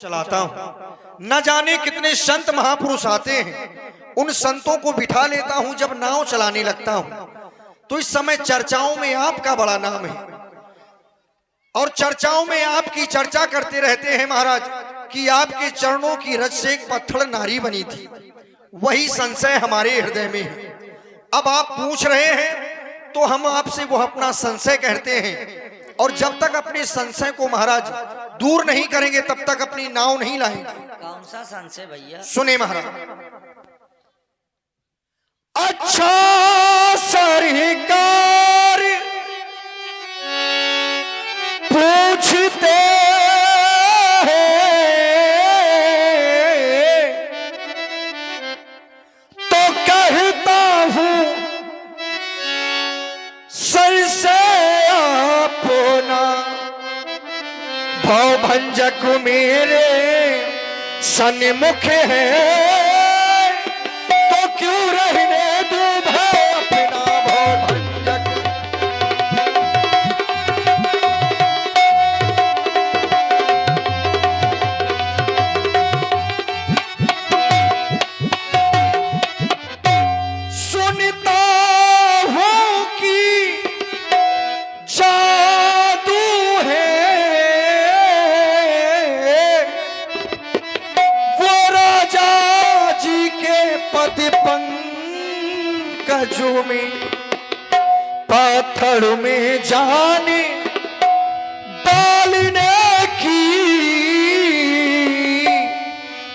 चलाता हूँ। न जाने कितने संत महापुरुष आते हैं, उन संतों को बिठा लेता हूँ जब नाव चलाने लगता हूँ। तो इस समय चर्चाओं में आपका बड़ा नाम है और चर्चाओं में आपकी चर्चा करते रहते हैं महाराज कि आपके चरणों की रज से एक पत्थर नारी बनी थी। वही संशय हमारे हृदय में है। अब आप पूछ रहे हैं तो हम आपसे वो अपना संशय कहते हैं, और जब तक अपने संशय को महाराज दूर नहीं करेंगे तब तक अपनी नाव नहीं लाएंगे। कौन सा संशय भैया? सुने महाराज। अच्छा सरकार पूछते हैं तो कहता हूं सर से अपना भवभंजक मेरे सन्मुख है, तो क्यों रहने दूं भाई अपना भवभंजक। सुनता हूं कि जादू है वो राजा जी के पद पंकजों में, पत्थर में जाने डालने की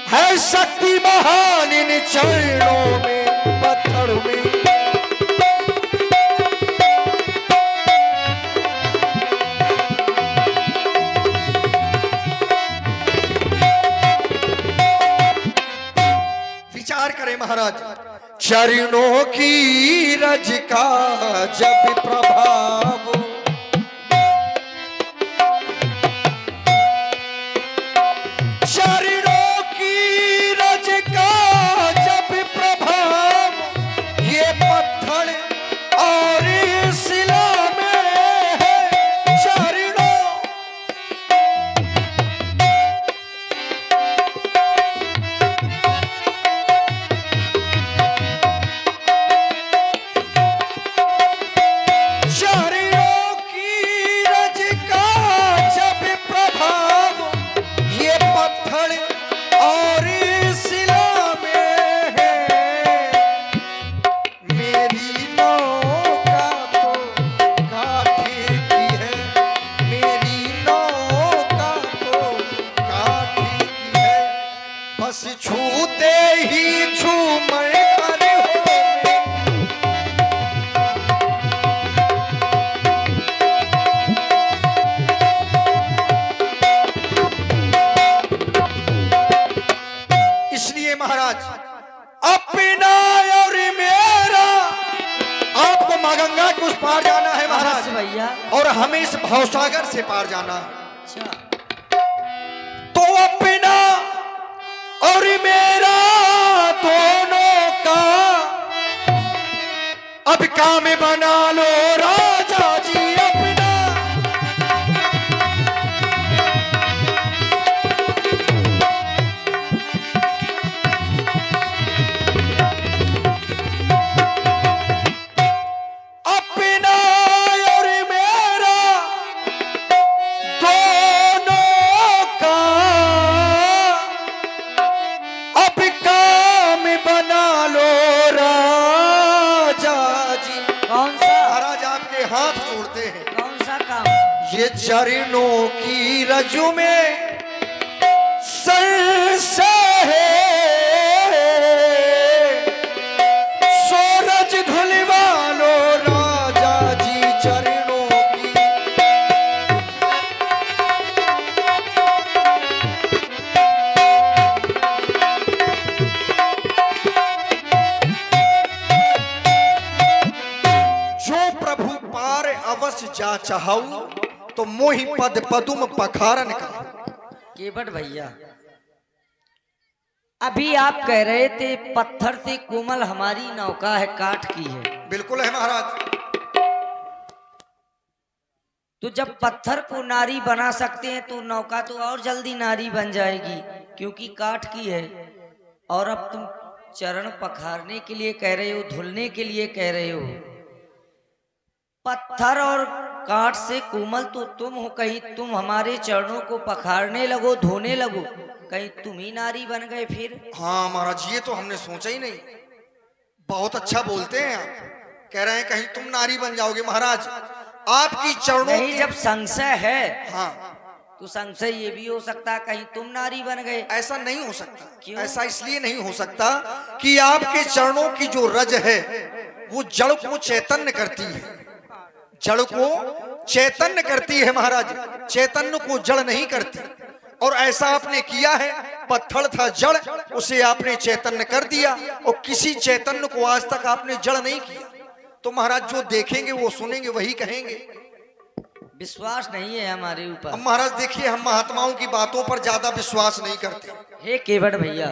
है शक्ति महान इन चरणों में, पत्थर में। विचार करें महाराज, चरणों की रज का जब प्रभाव, चरणों की रज का जब प्रभाव, ये पत्थर और शिला में है चरणों। चरणों की रज का जब प्रभाव, ये पत्थर और शिला में है। मेरी नौका तो काठी की है, मेरी नौका तो काठी की है, बस छूते ही झूमर पर हो में। इसलिए महाराज अपना और मेरा, आपको माँ गंगा के उस पार जाना है महाराज भैया। और हमें इस भवसागर से पार जाना है। अच्छा, तो अपना और मेरा दोनों का अब काम बना लो राजा जी अपना। अपना और मेरा दोनों का अब काम बना लो राजा जी। कौन सा? महाराज आपके हाथ जोड़ते हैं। कौन सा काम? ये चरणों की रजू में सर से है सूरज धुलवा लो राजा जी चरणों की। जो प्रभु पार अवश्य जा चाहूं तो मोहि पद पदुम पखारन का। केवट भैया, अभी आप कह रहे थे पत्थर से कोमल हमारी नौका है, काठ की है। बिल्कुल है महाराज। तो जब पत्थर को नारी बना सकते हैं तो नौका तो और जल्दी नारी बन जाएगी, क्योंकि काठ की है। और अब तुम चरण पखारने के लिए कह रहे हो, धुलने के लिए कह रहे हो। पत्थर और काठ से कोमल तो तुम हो, कहीं तुम हमारे चरणों को पखारने लगो, धोने लगो, कहीं तुम ही नारी बन गए फिर। हाँ महाराज, ये तो हमने सोचा ही नहीं। बहुत अच्छा बोलते हैं आप। कह रहे हैं कहीं तुम नारी बन जाओगे। महाराज आपकी चरणों नहीं, जब संशय है हाँ, तो संशय ये भी हो सकता है कहीं तुम नारी बन गए। ऐसा नहीं हो सकता। क्यों? ऐसा इसलिए नहीं हो सकता कि आपके चरणों की जो रज है वो जड़ को चैतन्य करती है। जड़ को चैतन्य करती है महाराज, चैतन्य को जड़ नहीं करती। और ऐसा आपने किया है। पत्थर था जड़, उसे आपने चैतन्य कर दिया, और किसी चैतन्य को आज तक आपने जड़ नहीं किया। तो महाराज जो देखेंगे वो सुनेंगे वही कहेंगे। विश्वास नहीं है हमारे अब ऊपर। महाराज देखिए, हम महात्माओं की बातों पर ज्यादा विश्वास नहीं करते। हे केवट भैया,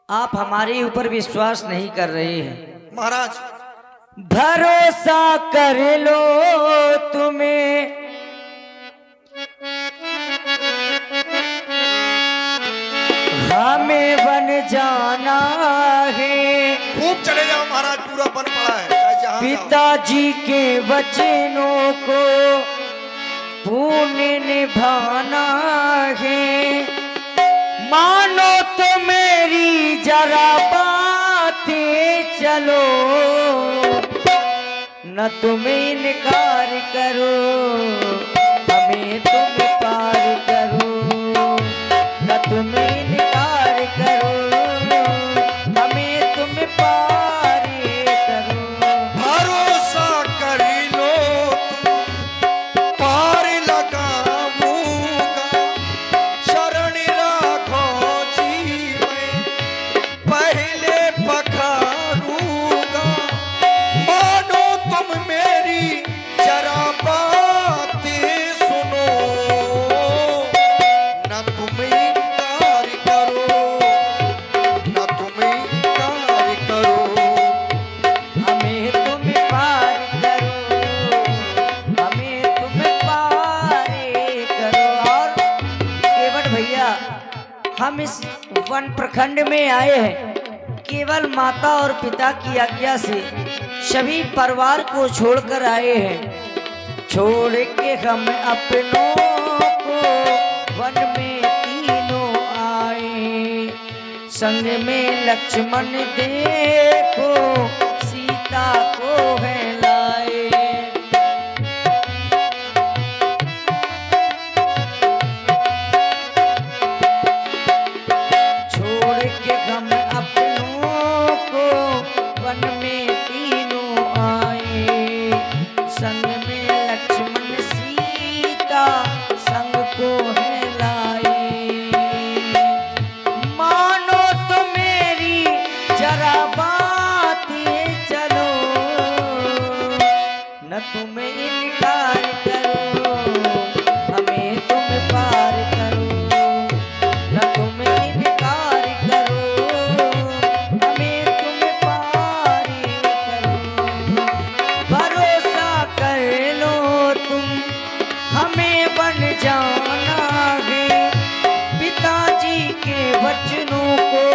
आप हमारे ऊपर विश्वास नहीं कर रहे हैं। महाराज भरोसा कर लो तुम्हें, हमें बन जाना है। खूब चले जाओ महाराज, पूरा बन पड़ा है, चाहे जहां जाओ। पिताजी के वचनों को पूर्ण निभाना है। मानो तो मेरी जरा बातें चलो, न तुम इनकार करो, हमें तुम पार करो। न तुम इनकार करो, हमें तुम पार करो। भरोसा कर लो तुम, पार लगाऊंगा। शरण राघो जी मैं पहले पखारूंगा। मानो तुम मेरी जरा बातें सुनो, न तुम इनकार करो, न तुम इनकार करो। हमें तुम पार करो, हमें तुम पार करो। और केवट भैया, हम इस वन प्रखंड में आए हैं केवल माता और पिता की आज्ञा से। सभी परिवार को छोड़कर आए हैं। छोड़ के हम अपनों को वन में तीनों आए। संग में लक्ष्मण देखो, सीता को है लाए। छोड़ के हम अपनों को वन में तीनों आए। संग में लक्ष्मण सीता संग को है लाए। मानो तो मेरी जरा बातें चलो, न तुम इनकार करो, हमें तुम पार करो। न तुम इनकार करो, हमें तुम पार करो। भरोसा कर लो तुम, हमें बन जाना है। पिताजी के वचनों को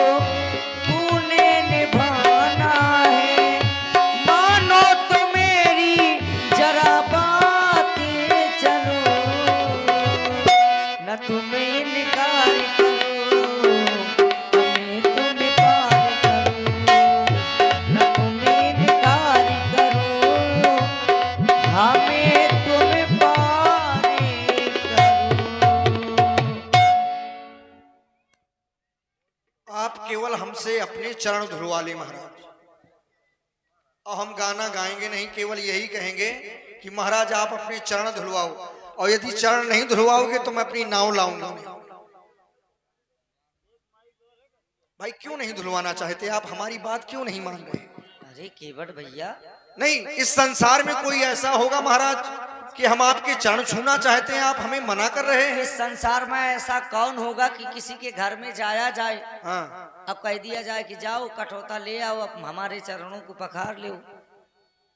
तूने निभाना है। मानो तो मेरी जरा बातें चलो, न तुम इनकार करो, हमें तुम पार करो। न तुम इनकार करो, हमें तुम पार करो। आप केवल हमसे अपने चरण धुलवा ले महाराज। और हम गाना गाएंगे नहीं, केवल यही कहेंगे कि महाराज आप अपने चरण धुलवाओ, और यदि चरण नहीं धुलवाओगे तो मैं अपनी नाव लाऊंगा नहीं। भाई क्यों नहीं धुलवाना चाहते आप? हमारी बात क्यों नहीं मान रहे? अरे केवट भैया, नहीं, इस संसार में कोई ऐसा होगा महाराज कि हम आपके चरण छूना चाहते हैं, आप हमें मना कर रहे हैं? इस संसार में ऐसा कौन होगा कि किसी के घर में जाया जाए, हाँ, अब कह दिया जाए कि जाओ कठौता ले आओ, अब हमारे चरणों को पखार लो।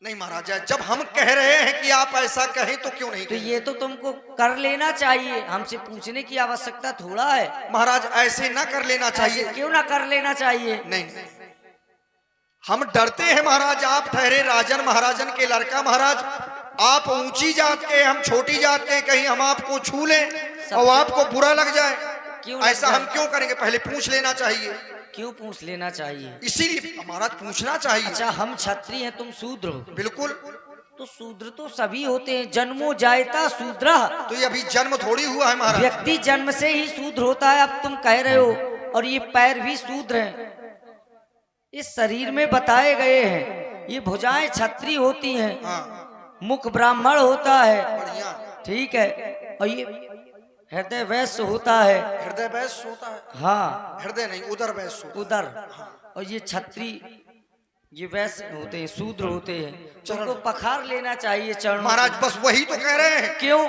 नहीं महाराज, जब हम कह रहे हैं कि आप ऐसा कहें तो क्यों नहीं तो कहें? ये तो तुमको कर लेना चाहिए, हमसे पूछने की आवश्यकता थोड़ा है। महाराज ऐसे ना कर लेना चाहिए। ऐसे क्यों ना कर लेना चाहिए? नहीं नहीं, हम डरते हैं महाराज, आप ठहरे राजन महाराजन के लड़का महाराज, आप ऊंची जात के, हम छोटी जात के, कहीं हम आपको छू लें और आपको बुरा लग जाए, क्यों ऐसा हम क्यों करेंगे? पहले पूछ लेना चाहिए। क्यों पूछ लेना चाहिए? इसीलिए महाराज पूछना चाहिए। अच्छा, हम क्षत्रिय हैं, तुम शूद्र हो। बिल्कुल। तो शूद्र तो सभी होते हैं, जन्मो जायता शूद्र। तो ये अभी जन्म थोड़ी हुआ है महाराज। व्यक्ति जन्म से ही शूद्र होता है, अब तुम कह रहे हो। और ये पैर भी शूद्र हैं, इस शरीर में बताए गए हैं। ये भुजाएं क्षत्रिय होती हैं, हाँ मुख ब्राह्मण होता है, बढ़िया। ठीक है। और ये हृदय वैश्य होता है। हृदय वैश्य होता है? हाँ, हृदय नहीं, उदर वैश्य होता उदर। और ये क्षत्रिय, ये वैश्य होते हैं, शूद्र होते हैं। तुमको पखार लेना चाहिए चरणों है। को। महाराज बस वही तो कह रहे हैं, क्यों?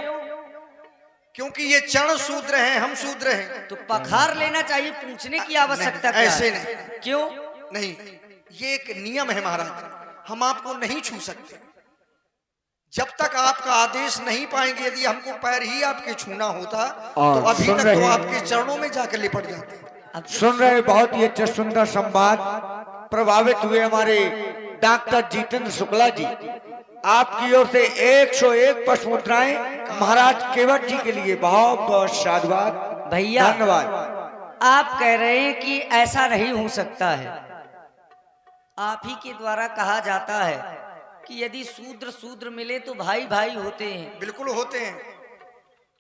क्योंकि ये चरण शूद्र हैं, हम शूद्र हैं। तो पखार लेना चाहिए, पूछने की आवश्यकता क्या ऐसे है? नहीं। क्यों? नहीं, ये एक नियम है महाराज, हम आपको नहीं छू सकते जब तक आपका आदेश नहीं पाएंगे। यदि हमको पैर ही आपके छूना होता तो अभी सुन तक रहे तो हैं। आपके चरणों में जाकर लिपट जाते। अब सुन रहे, बहुत ही अच्छा सुंदर संवाद। प्रभावित हुए हमारे डॉक्टर जितेंद्र शुक्ला जी, आपकी ओर से 101 पुष्प मुद्राएं महाराज केवट जी के लिए। बहुत बहुत साधुवाद, भैया, धन्यवाद। आप कह रहे हैं कि ऐसा नहीं हो सकता है। आप ही के द्वारा कहा जाता है कि यदि शूद्र शूद्र मिले तो भाई भाई होते हैं। बिल्कुल होते हैं,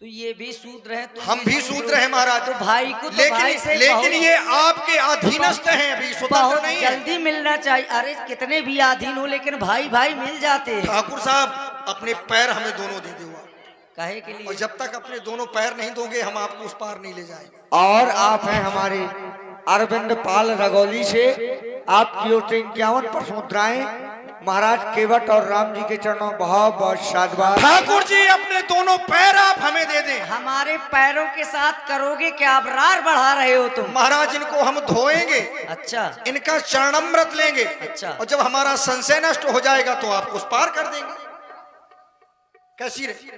तो ये भी शूद्र है, तो हम भी शूद्र हैं महाराज। तो भाई को तो भाई से लेकिन ये आपके अधीनस्थ हैं, अभी स्वतंत्र बहुत नहीं है। जल्दी मिलना चाहिए। अरे कितने भी अधीन हो, लेकिन भाई भाई मिल जाते हैं। ठाकुर साहब अपने पैर हमें दोनों दे दो, कहे के और लिए जब तक अपने दोनों पैर नहीं दोगे हम आपको उस पार नहीं ले जाएंगे। और आप हैं हमारे अरविंद पाल रगौली से, आपकी ओर से 51 पुष्प मुद्राएं महाराज केवट और राम जी के चरणों। बहुत बहुत साधुवाद। ठाकुर जी अपने दोनों पैर आप हमें दे दें। हमारे पैरों के साथ करोगे क्या? आप रार बढ़ा रहे हो तुम। महाराज इनको हम धोएंगे, अच्छा इनका चरणामृत लेंगे, अच्छा। और जब हमारा संशय नष्ट हो जाएगा तो आपको उस पार कर देंगे। कैसी रही?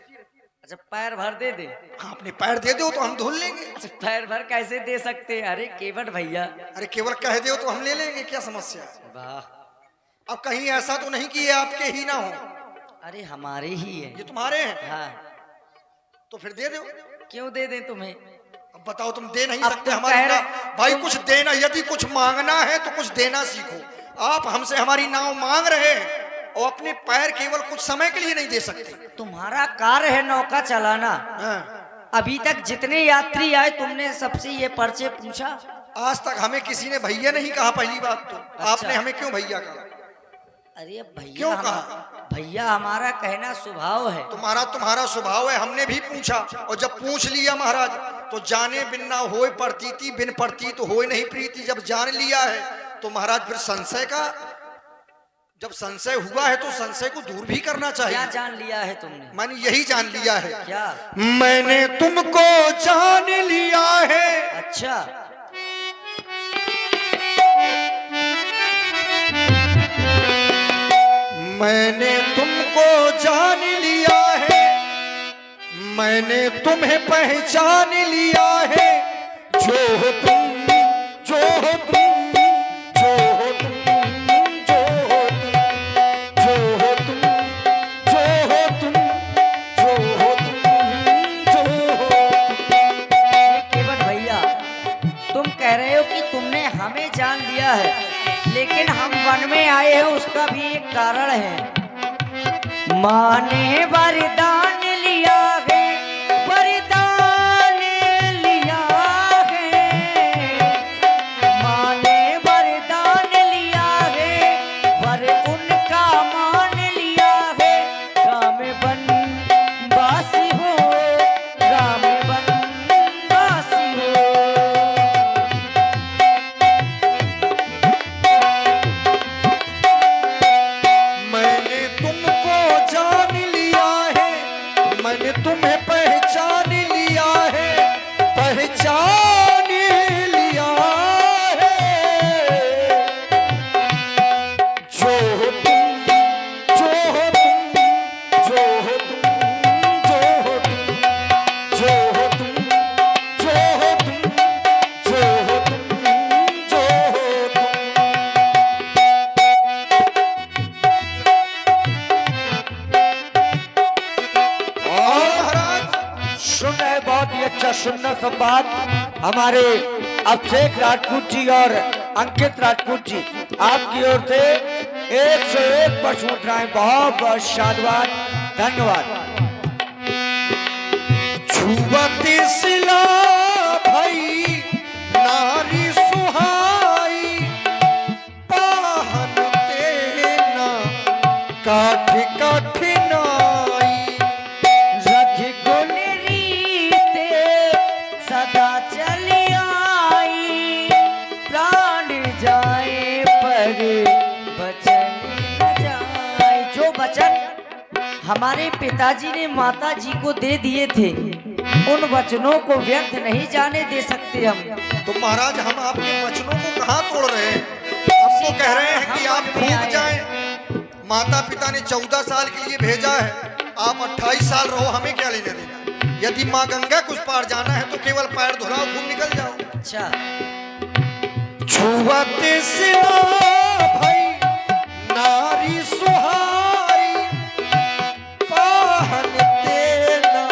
अच्छा, पैर भर दे दे। हाँ, अपने पैर दे दो तो हम धुल लेंगे। अच्छा, पैर भर कैसे दे सकते हैं? अरे केवट भैया, अरे केवल कह दो तो हम ले लेंगे, क्या समस्या है? वाह। अब कहीं ऐसा तो नहीं कि ये आपके ही ना हो, अरे हमारे ही है। ये तुम्हारे हैं। हाँ, तो फिर दे दो। क्यों दे दें तुम्हें? अब बताओ, तुम दे नहीं अब सकते तुम हमारे कह रहे- नाव। भाई कुछ देना, यदि कुछ मांगना है तो कुछ देना सीखो। आप हमसे हमारी नाव मांग रहे हैं और अपने पैर केवल कुछ समय के लिए नहीं दे सकते। तुम्हारा कार्य है नौका चलाना। हाँ। अभी तक जितने यात्री आए तुमने सबसे ये परिचय पूछा? आज तक हमें किसी ने भैया नहीं कहा। पहली बात तो आपने हमें क्यों भैया कहा? अरे अब भैया क्यों भैया हमारा कहना स्वभाव है। तुम्हारा स्वभाव है, हमने भी पूछा, और जब पूछ लिया महाराज तो जाने बिन ना होए प्रतीति, बिन प्रतीत तो होए नहीं प्रीति। जब जान लिया है तो महाराज फिर संशय का, जब संशय हुआ है तो संशय को दूर भी करना क्या चाहिए। जान लिया है तुमने? मैंने यही जान लिया है, क्या? मैंने तुमको जान लिया है। अच्छा, मैंने तुमको जान लिया है, मैंने तुम्हें पहचान लिया है। जो हो तुम, जो हो तुम, जो हो तुम, जो हो तुम, जो हो तुम, जो हो तुम, जो हो तुम, जो हो तुम। ये केवट भैया, तुम कह रहे हो कि तुमने हमें जान लिया है, लेकिन हम वन में आए हैं उसका भी एक कारण है। माँ ने वरदान लिया है, वरदान लिया है। माँ ने वरदान लिया है, वर उनका मान लिया है। राम बनवासी हो, राम बनवासी हो। मैंने तुमको जान लिया है, मैंने बहुत ही अच्छा सुंदर संवाद हमारे अभिषेक राजपूत जी और अंकित राजपूत जी आपकी ओर से 101 पशु मुद्राएं, बहुत बहुत साधुवाद, धन्यवाद। छुवती सिला भई नारी सुहाई, पाहन तेना काठ कठिनाई। रघुकुल रीते सदा चली आई, प्राण जाए पर बचन न जाए। जो वचन हमारे पिताजी ने माता जी को दे दिए थे, उन वचनों को व्यर्थ नहीं जाने दे सकते हम। तो महाराज हम आपके वचनों को कहाँ तोड़ रहे हैं? आपको कह रहे हैं कि आप डूब जाएं। माता पिता ने 14 साल के लिए भेजा है, आप 28 साल रहो, हमें क्या लेने देना? यदि माँ गंगा कुछ पार जाना है तो केवल पैर धुलाओ, घूम निकल जाओ। अच्छा, छुवते सिला भई नारी सुहाई, पाहन तेना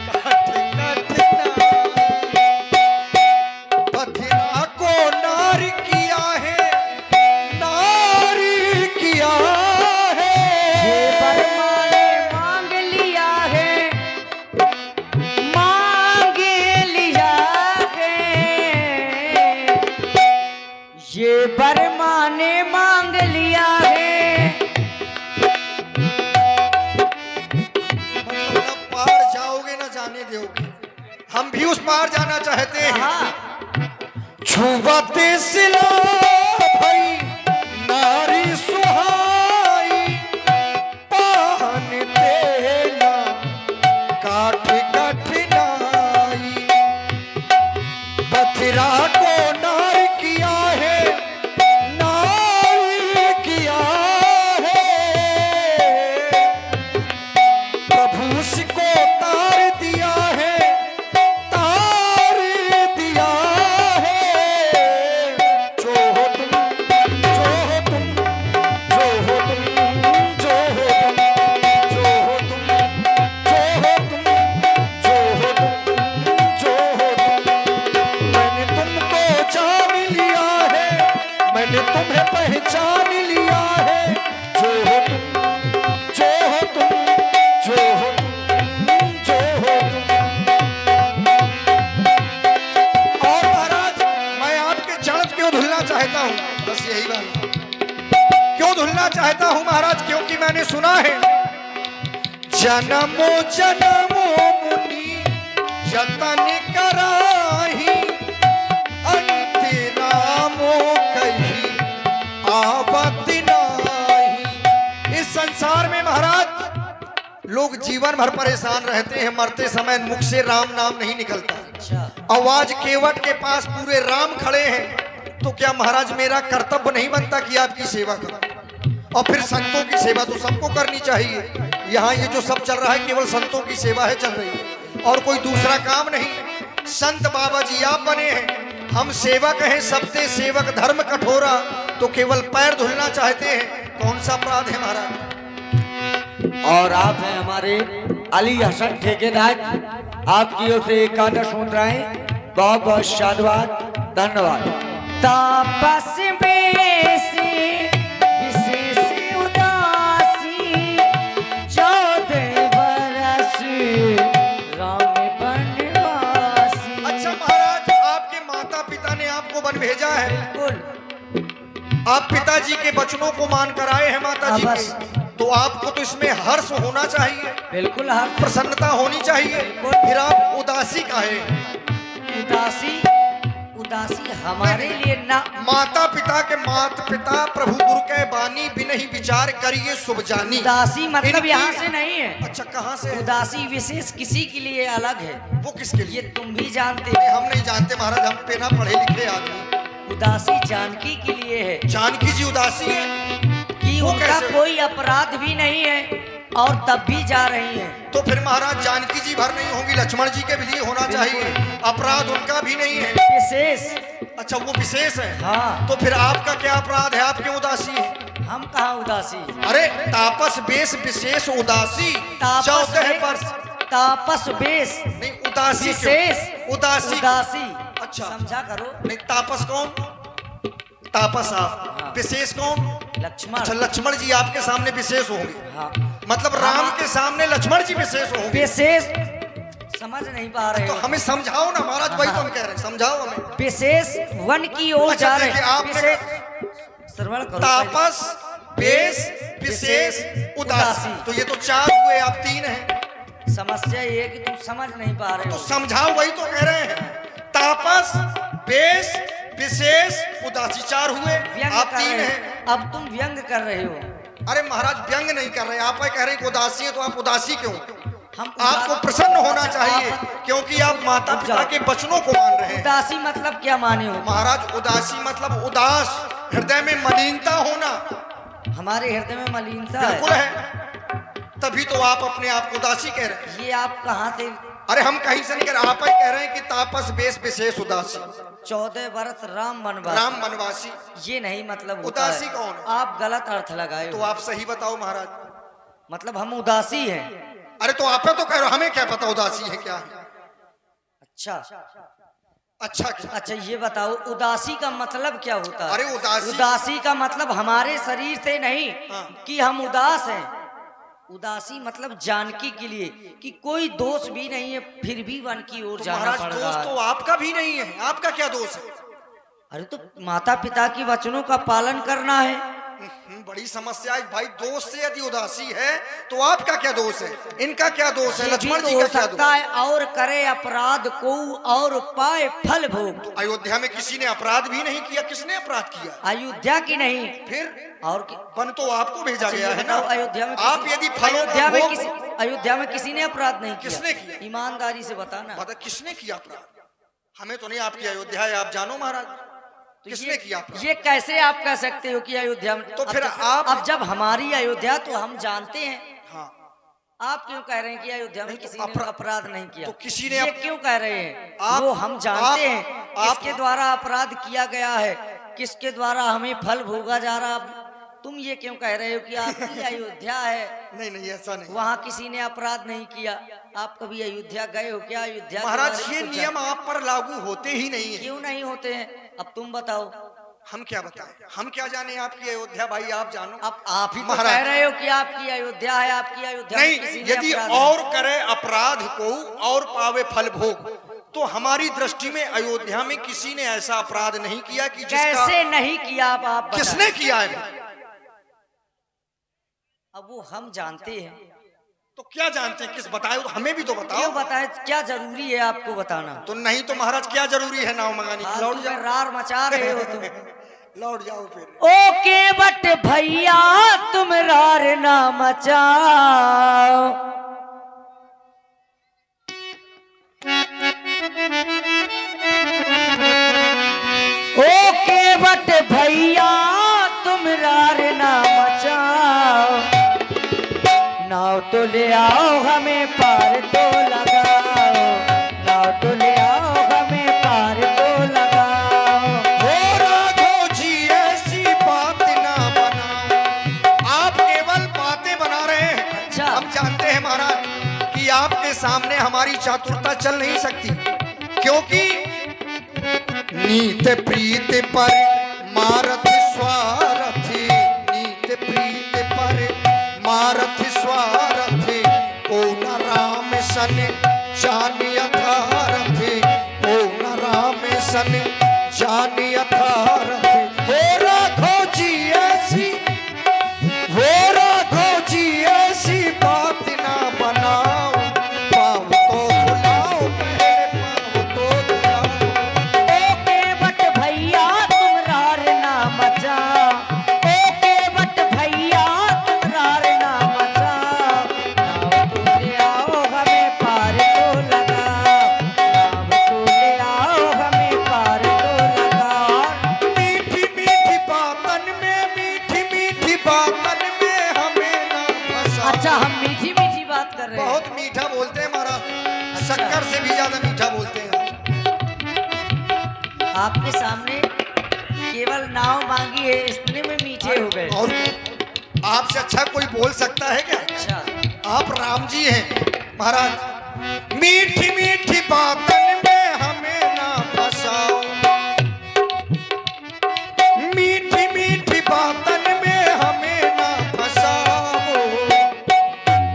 काठ कठिनाई। बधिरा को नारी किया है, नारी किया है। ये बरमान ने मांग लिया है, मांग लिया है। ये बरमान ने मांग लिया है। मतलब न पार जाओगे न जाने दोगे, हम भी उस पार जाना चाहते हैं। हाँ, छुवते सिला भई नारी सुहाई, पाहन तेना काठ कठिनाई। बथिरा को नार किया है, नार किया है। प्रभु को तार दिया है, तार दिया है। जो हो तुम, जो हो तुम, जो हो तुम, जो हो तुम, जो हो तुम, जो हो तुम, जो हो तुम, जो हो तुम। मैंने तुमको जान लिया है, मैंने तुम्हें पहचान लिया है। जो हो तुम, जो हो तुम, जो हो तुम, जो हो तुम। और महाराज मैं आपके चरण क्यों धुलना चाहता हूँ? बस यही बात। क्यों धुलना चाहता हूँ महाराज? क्योंकि मैंने सुना है जन्मो जन्मो मुनि यतन कराही, अंतरामो कही आवत नाही। इस संसार में महाराज लोग जीवन भर परेशान रहते हैं, मरते समय मुख से राम नाम नहीं निकलता। अच्छा, आवाज केवट के पास पूरे राम खड़े हैं, तो क्या महाराज मेरा कर्तव्य नहीं बनता कि आपकी सेवा करूं? और फिर संतों की सेवा तो सबको करनी चाहिए। यहाँ ये जो सब चल रहा है केवल संतों की सेवा है चल रही है, और कोई दूसरा काम नहीं। संत बाबा जी आप बने हैं, हम सेवक हैं, सबते सेवक धर्म कठोरा। तो केवल पैर धुलना चाहते हैं, कौन सा अपराध है महाराज? और आप हैं हमारे अली हसन ठेकेदार, आपकी ओर से 61 मुद्राएं, बहुत बहुत साधुवाद, धन्यवाद। तापस में से विशेष उदासी, 14 बरस राम बनवासी। अच्छा महाराज, आपके माता पिता ने आपको वन भेजा है, बिल्कुल, आप पिताजी के वचनों को मान कर आए हैं माता जी बस। के, तो आपको तो इसमें हर्ष होना चाहिए, बिल्कुल हर प्रसन्नता होनी चाहिए। बिल्कुल। फिर आप उदासी काहे? उदासी, उदासी हमारे लिए ना। माता पिता के माता पिता प्रभु गुरु के बानी बिन ही विचार करिए शुभ जानी। उदासी मतलब इनकी- यहाँ से नहीं है। अच्छा कहाँ से है? उदासी विशेष किसी के लिए अलग है, वो किसके ये लिए? तुम भी जानते अरे हो। हम नहीं जानते महाराज, हम पे ना पढ़े लिखे आदमी। उदासी जानकी के लिए है जानकी जी उदासी है कि वो उनका कैसे? कोई अपराध भी नहीं है और तब भी जा रही हैं। तो फिर महाराज जानकी जी भर नहीं होंगी, लक्ष्मण जी के भी लिए होना चाहिए, अपराध उनका भी नहीं है। विशेष, अच्छा वो विशेष है। हाँ। तो फिर आपका क्या अपराध है? आप क्यों उदासी है? हम कहाँ उदासी। अरे तापस बेश विशेष उदासी तापस 14 में- वर्ष तापस बेस नहीं उदासी क्यों? विशेष उदासी उदासी। अच्छा। समझा करो। नहीं तापस कौन? तापस आप। हाँ। विशेष कौन? लक्ष्मण। अच्छा लक्ष्मण जी आपके सामने विशेष होंगे, हाँ मतलब राम के सामने लक्ष्मण जी विशेष होंगे। विशेष समझ नहीं पा रहे तो हो। हमें समझाओ ना महाराज, वही तो हम कह रहे हैं, समझाओ हमें। विशेष वन की ओर अच्छा, जा रहे देखिए, हैं। आपने विशेष श्रवण करो। तापस, बेस, विशेष, उदासी, तो ये तो 4 हुए, आप 3 हैं। समस्या ये है कि तुम समझ नहीं पा रहे तो हो। समझाओ, वही तो कह रहे हैं। तापस, बेस, विशेष, उदासी 4 हुए, व्यंग आप कर 3 रहे हैं। हो। अब तुम व्यंग कर रहे हो। अरे महाराज व्यंग नहीं कर रहे, आप कह रहे हैं कि उदासी है, तो आप उदासी क्यों? हम आपको प्रसन्न होना अच्छा, चाहिए, आप- क्योंकि आप माता पिता के वचनों को मान रहे हैं। उदासी मतलब क्या माने हो? महाराज उदासी मतलब उदास, हृदय में मलिनता होना। हमारे हृदय में मलिनता बिल्कुल है। है, तभी तो आप अपने आप को उदासी कह रहे हैं। ये आप कहाँ से? अरे हम कहीं से नहीं कह रहे, आप ही कह रहे हैं कि तापस, बेस, विशेष, उदासी। 14 वर्ष राम वनवास। राम वनवासी, ये नहीं मतलब होता उदासी है। कौन है? आप गलत अर्थ लगाए तो हो। आप सही बताओ महाराज। मतलब हम उदासी हैं। अरे तो आप तो कह रहे हो, हमें क्या पता उदासी है क्या है? अच्छा अच्छा क्या? अच्छा, ये बताओ उदासी का मतलब क्या होता है? अरे उदासी- उदासी का मतलब हमारे शरीर से नहीं हाँ। कि हम उदास हैं। उदासी मतलब जानकी के लिए कि कोई दोष भी नहीं है, फिर भी वन की ओर तो जाना महाराज पड़ दोष रहा तो है। आपका भी नहीं है, आपका क्या दोष है? अरे तो माता पिता की वचनों का पालन करना है। बड़ी समस्या है भाई। दोष से यदि उदासी है तो आपका क्या दोष है? इनका क्या दोष है? ये भी लक्ष्मण तो जी हो का क्या सकता दोष? है और करे अपराध को और पाए फल भोग। अयोध्या में किसी ने अपराध भी नहीं किया, किसने अपराध किया? अयोध्या की नहीं फिर और वन तो आपको भेजा गया है ना। बताओ, अयोध्या में आप यदि फलों का भोग- अयोध्या में किसी ने अपराध नहीं किया। किसने किया? ईमानदारी से बताना। बता किसने किया अपराध? हमें तो नहीं, आपकी अयोध्या है, आप जानो महाराज। तो किसने किया अपराध? ये कैसे आप कह सकते हो कि अयोध्या में? तो फिर अब जब हमारी अयोध्या तो हम जानते हैं। हाँ, आप क्यों कह रहे हैं कि अयोध्या में नहीं, तो किसी ने अपराध नहीं किया? तो किसी ने ये क्यों कह रहे हैं? आप- वो हम जानते हैं आप- किसके द्वारा अपराध किया गया है, किसके द्वारा हमें फल भोगा जा रहा। तुम ये क्यों कह रहे हो कि आपकी अयोध्या है, नहीं नहीं ऐसा नहीं वहाँ किसी ने अपराध नहीं किया? आप कभी अयोध्या गए हो क्या? अयोध्या के महाराज, बारे में ये कुछ नियम आप पर लागू होते ही नहीं है। क्यों नहीं होते हैं? अब तुम बताओ। हम क्या बताएं, हम क्या जाने आपकी अयोध्या, भाई आप जानो। अब आप ही तो महाराज- कह रहे हो कि आपकी अयोध्या है, आपकी अयोध्या में किसी नहीं, ने यदि अपराध और करे अपराध को और पावे फल भोग, तो हमारी दृष्टि में अयोध्या में किसी ने ऐसा अपराध नहीं किया कि जिसका कैसे नहीं किया? अब आप बताएं। किसने किया है? अब वो हम जानते हैं। तो क्या जानते हैं, किस बताए तो हमें भी तो क्यों बताओ। बताए? क्या जरूरी है आपको बताना? तो नहीं तो महाराज क्या जरूरी है नाव मंगाने की? लौट फालतू में जाओ, रार मचा रहे हो तुम। लौट जाओ फिर। ओके बट भैया तुम रार ना मचाओ। ओके बट भैया तुम रार ना मचाओ। नाव तो ले आओ हमें पार तो लगाओ। नाव तो ले आओ हमें पार तो लगाओ। हो राघव जी ऐसी बात ना बनाओ। आप केवल बातें बना रहे हैं। अच्छा। हम जानते हैं महाराज कि आपके सामने हमारी चातुरता चल नहीं सकती, क्योंकि नीत प्रीत पर मारथ स्वारथी। नीत प्रीत पर मारथ स्वारथी। को न राम सन जान यथारथी। को न राम सन जान यथारथी। हो राघव जी ऐसी, हो राघव जी ऐसी बात ना बनाओ। पाँव तो बुलाओ, पहले पाँव तो बुलाओ। ओके बट भैया तुम रार ना मचाओ। ओके बट भैया तुम रार ना मचाओ। नाव तो ले आओ हमें पार तो लगाओ। नाव तो ले आओ हमें पार तो लगाओ। मीठी मीठी बातन में, मीठी मीठी बातन में हमें ना फंसाओ। अच्छा, हम मीठी मीठी बात कर रहे हैं। बहुत मीठा बोलते हैं महाराज, शक्कर से भी ज्यादा मीठा बोलते हैं। आपके सामने केवल नाव मांगी है, इतने में मीठे हो गए। और आपसे अच्छा कोई बोल सकता है क्या? अच्छा, आप राम जी हैं महाराज। मीठी मीठी बातन में हमें ना फंसाओ, मीठी मीठी बातन में हमें ना फंसाओ,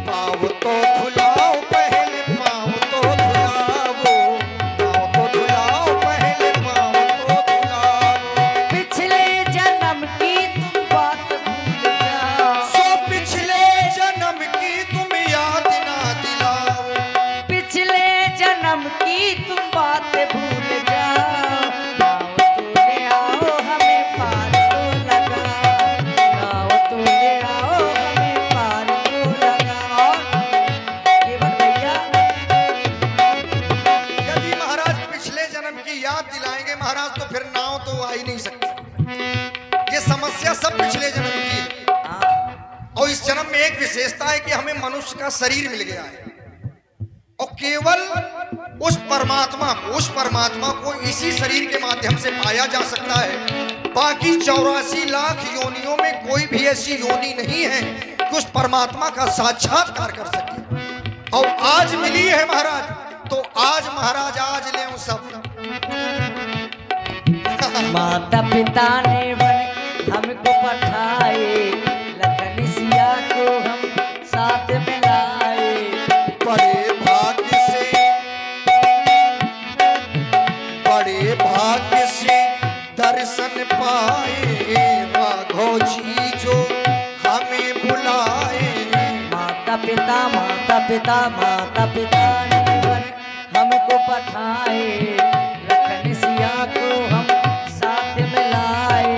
पाँव तो धुलाओ पहले पाँव तो धुलाओ, पाँव तो धुलाओ पहले पाँव तो धुलाओ। पिछले जन्म की तुम बात भूल जाओ, सो पिछले जन्म की तुम याद ना दिलाओ, पिछले जन्म की तुम बात भूल जाओ, नाव तो ले आओ हमें पार तो लगाओ, नाव तो ले आओ हमें पार तो लगाओ। केवल भैया यदि महाराज पिछले जन्म की याद दिलाएंगे महाराज तो फिर नाव तो आ ही नहीं सकती। ये समस्या सब पिछले जन्म की है। हाँ, और इस जन्म में एक विशेषता है कि हमें मनुष्य का शरीर मिल गया है और केवल उस परमात्मा को इसी शरीर के माध्यम से पाया जा सकता है। बाकी 84 लाख योनियों में कोई भी ऐसी योनि नहीं है कि उस परमात्मा का साक्षात्कार कर सके। और आज मिली है महाराज, तो आज महाराज आज ले सब। माता पिता ने बने हमको पठाए, लखन सिया को हम साथ में लाए, बड़े भाग्य से दर्शन पाए राघव जी जो हमें बुलाए। माता पिता ने बने हमको पठाए, लखन सिया को हम साथ में लाए,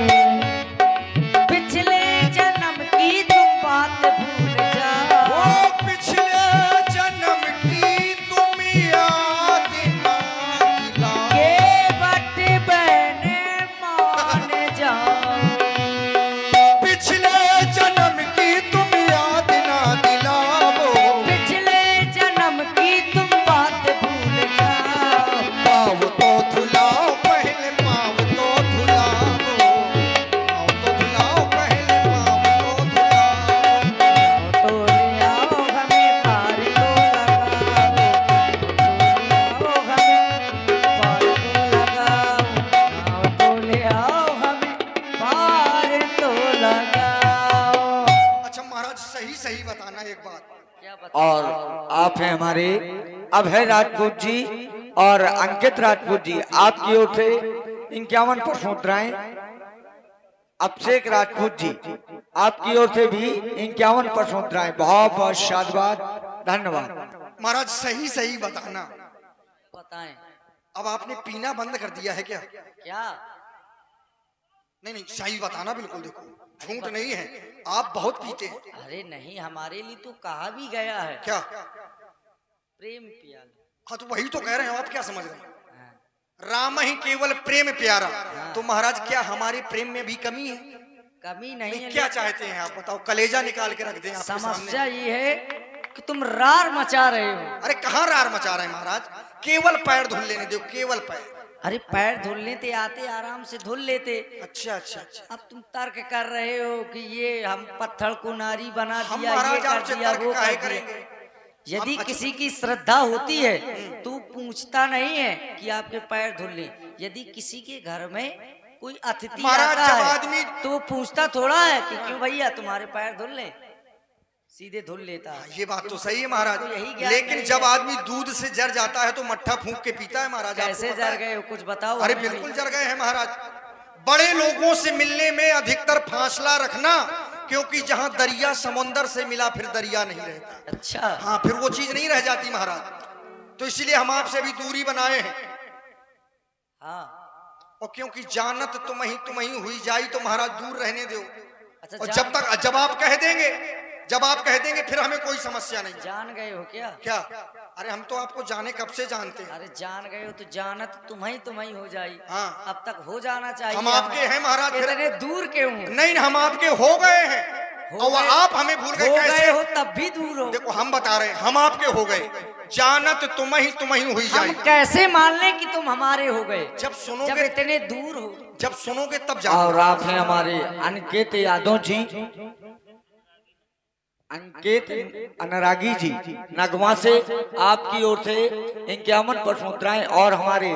पिछले जन्म की तुम बात भूल जाओ, वो पिछले जन्म की तुम याद ना दिलाओ, के बट बहने मान जाओ, पिछले जन्म की तुम याद ना दिलाओ, पिछले जन्म की तुम बात भूल जाओ, पाँव तो धुलाओ पहले पाँव तो धुलाओ, पाँव तो धुलाओ पहले पाँव तो धुलाओ। तो ले आओ हमें पार तो लगाओ, तो ले आओ हमें पार तो लगाओ। अच्छा महाराज सही बताना एक बात। क्या बता? और आप हैं हमारे अभय राजपूत जी और अंकित राजपूत जी, आपकी ओर से 51 पुष्प मुद्राएं। अभिषेक राजपूत जी, आपकी ओर से भी 51 पुष्प मुद्राएं। बहुत बहुत शाबाश, धन्यवाद। महाराज सही बताना। बताएं अब आपने पीना बंद कर दिया है क्या? क्या? नहीं सही बताना बिल्कुल, देखो झूठ नहीं है, आप बहुत पीते हैं। अरे नहीं, हमारे लिए तो कहा भी गया है क्या? प्रेम प्याला। हाँ तो वही तो कह रहे हैं, आप क्या समझ रहे हैं? हाँ, राम ही केवल प्रेम प्यारा। तो महाराज क्या हमारे प्रेम में भी कमी है? कमी नहीं है, क्या चाहते हैं आप बताओ, कलेजा निकाल के रख दें आपके समस्या सामने। ये है कि तुम रार मचा रहे हो। अरे कहाँ रार मचा रहे हैं महाराज, केवल पैर धुल लेने दो, केवल पैर। अरे पैर धुल लेते, आते आराम से धुल लेते। अच्छा। अब तुम तर्क कर रहे हो कि ये हम पत्थर को नारी बना हम दिया, ये महाराज कर आपसे दिया, तर्क वो काहे कर दिया। करेंगे? यदि हम किसी की श्रद्धा होती है तो पूछता नहीं है कि आपके पैर धुल ले। यदि किसी के घर में कोई अतिथि महाराज आता जब है आदमी तो वो पूछता थोड़ा है कि क्यों भैया तुम्हारे पैर धुल ले, सीधे धुल लेता है। ये बात तो सही है महाराज, तो यही ज्ञान लेकिन नहीं जब है। आदमी दूध से जर जाता है तो मट्ठा फूंक के पीता है महाराज। आपको कैसे पता जर है? गए हो, कुछ बताओ अरे हमें भी। बिल्कुल जर गए हैं महाराज। बड़े लोगों से मिलने में अधिकतर फासला रखना, क्योंकि जहां दरिया समुंदर से मिला फिर दरिया नहीं रहता। अच्छा, हाँ फिर वो चीज नहीं रह जाती महाराज, तो इसलिए हम आपसे भी दूरी बनाए हैं। हाँ। और क्योंकि जानत तुम ही हुई जाई, तो महाराज दूर रहने दो। अच्छा, और जब आप कह देंगे फिर हमें कोई समस्या नहीं। जान गए हो क्या? क्या? अरे हम तो आपको जाने कब से जानते हैं। अरे जान गए हो तो जानत तुम ही हो जाई। हाँ। अब तक हो जाना चाहिए। हम आपके हैं महाराज, फिर- इतने दूर क्यों हो? नहीं हम आपके हो गए हैं, हो और गए? आप हमें भूल गए हो कैसे? गए हो तब भी दूर हो। देखो हम बता रहे हैं, हम आपके हो गए। जानत तुम ही हुई हम जाई। कैसे मान लें कि तुम हमारे हो गए जब जब सुनोगे इतने दूर हो? जब सुनोगे तब और जानो। आप हैं हमारे अनिकेत यादव जी, अंकित अनुरागी जी नगमा से आपकी ओर से 51 पुष्प मुद्राएं और हमारे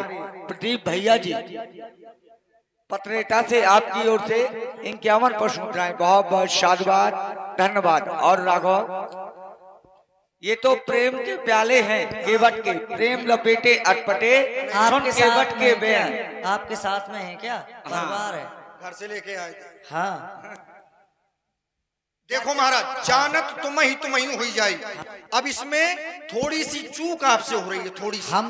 प्रदीप भैया जी पत्रेटा से आपकी ओर से 51 पुष्प मुद्राएं। बहुत बहुत साधुवाद, धन्यवाद। और राघव, ये तो प्रेम के प्याले हैं केवट के, प्रेम लपेटे अटपटे सुन आपके केवट साथ के में बयान। क्या? आपके साथ में है क्या? परिवार है? घर से लेके आए थे। हाँ। देखो महाराज, जानत तुम ही हुई जाए। अब इसमें थोड़ी सी चूक आपसे हो रही है, थोड़ी सी। हम